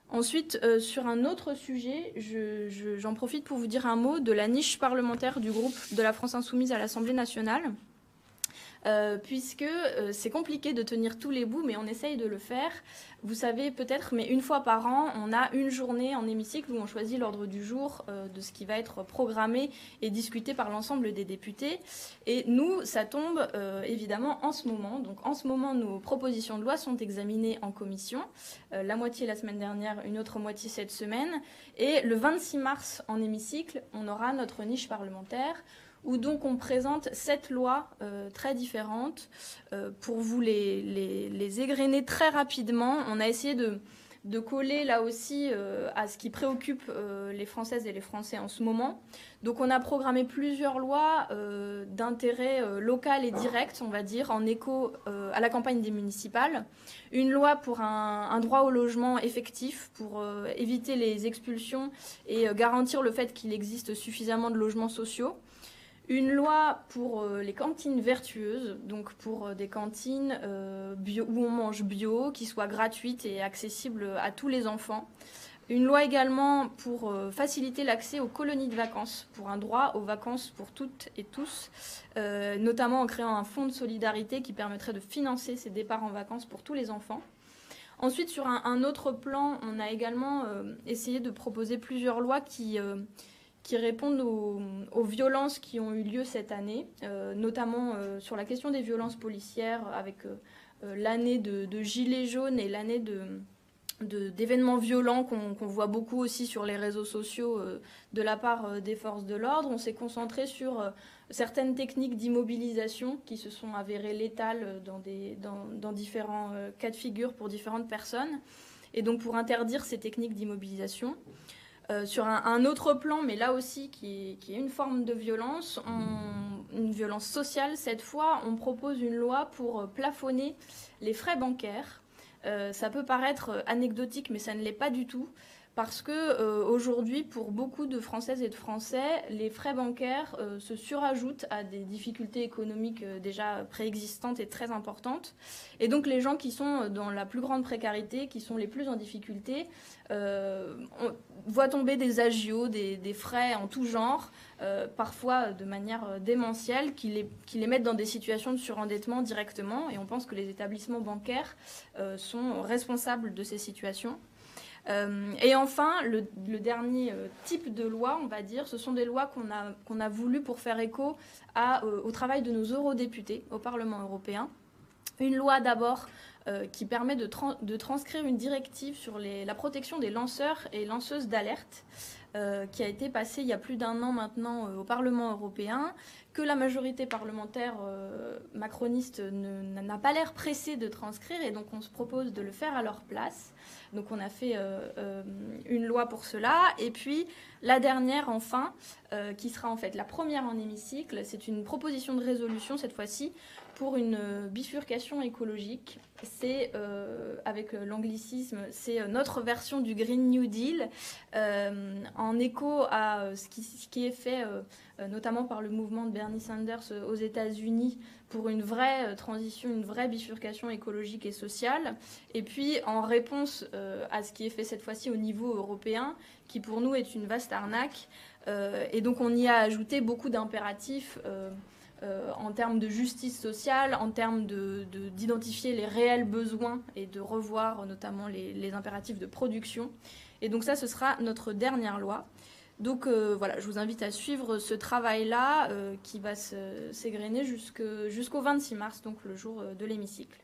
Ensuite, sur un autre sujet, j'en profite pour vous dire un mot de la niche parlementaire du groupe de la France Insoumise à l'Assemblée nationale. Puisque c'est compliqué de tenir tous les bouts, mais on essaye de le faire. Vous savez peut-être, mais une fois par an, on a une journée en hémicycle où on choisit l'ordre du jour de ce qui va être programmé et discuté par l'ensemble des députés. Et nous, ça tombe évidemment en ce moment. Donc en ce moment, nos propositions de loi sont examinées en commission. La moitié la semaine dernière, une autre moitié cette semaine. Et le 26 mars, en hémicycle, on aura notre niche parlementaire où donc on présente 7 lois très différentes. Pour vous les égrener très rapidement, on a essayé de coller là aussi à ce qui préoccupe les Françaises et les Français en ce moment. Donc on a programmé plusieurs lois d'intérêt local et direct, on va dire, en écho à la campagne des municipales. Une loi pour un droit au logement effectif, pour éviter les expulsions et garantir le fait qu'il existe suffisamment de logements sociaux. Une loi pour les cantines vertueuses, donc pour des cantines bio, où on mange bio, qui soient gratuites et accessibles à tous les enfants. Une loi également pour faciliter l'accès aux colonies de vacances, pour un droit aux vacances pour toutes et tous, notamment en créant un fonds de solidarité qui permettrait de financer ces départs en vacances pour tous les enfants. Ensuite, sur un autre plan, on a également essayé de proposer plusieurs lois qui répondent aux violences qui ont eu lieu cette année, notamment sur la question des violences policières, avec l'année de gilets jaunes et l'année d'événements violents qu'on voit beaucoup aussi sur les réseaux sociaux de la part des forces de l'ordre. On s'est concentré sur certaines techniques d'immobilisation qui se sont avérées létales dans différents cas de figure pour différentes personnes, et donc pour interdire ces techniques d'immobilisation. Sur un autre plan, mais là aussi qui est une forme de violence, une violence sociale cette fois, on propose une loi pour plafonner les frais bancaires. Ça peut paraître anecdotique, mais ça ne l'est pas du tout, parce que aujourd'hui, pour beaucoup de Françaises et de Français, les frais bancaires se surajoutent à des difficultés économiques déjà préexistantes et très importantes. Et donc les gens qui sont dans la plus grande précarité, qui sont les plus en difficulté, voient tomber des agios, des frais en tout genre, parfois de manière démentielle, qui les mettent dans des situations de surendettement directement. Et on pense que les établissements bancaires sont responsables de ces situations. Et enfin, le dernier type de loi, on va dire, ce sont des lois qu'on a voulu pour faire écho au travail de nos eurodéputés au Parlement européen. Une loi d'abord qui permet de transcrire une directive sur la protection des lanceurs et lanceuses d'alerte, qui a été passée il y a plus d'un an maintenant au Parlement européen, que la majorité parlementaire macroniste n'a pas l'air pressée de transcrire, et donc on se propose de le faire à leur place. Donc on a fait une loi pour cela. Et puis la dernière, enfin, qui sera en fait la première en hémicycle, c'est une proposition de résolution cette fois-ci pour une bifurcation écologique. C'est, avec l'anglicisme, c'est notre version du Green New Deal, en écho à ce qui est fait notamment par le mouvement de Bernie Sanders aux États-Unis pour une vraie transition, une vraie bifurcation écologique et sociale. Et puis en réponse à ce qui est fait cette fois-ci au niveau européen, qui pour nous est une vaste arnaque. Et donc on y a ajouté beaucoup d'impératifs en termes de justice sociale, en termes d'identifier les réels besoins et de revoir notamment les impératifs de production. Et donc ça, ce sera notre dernière loi. Donc voilà, je vous invite à suivre ce travail-là qui va s'égrener jusqu'au 26 mars, donc le jour de l'hémicycle.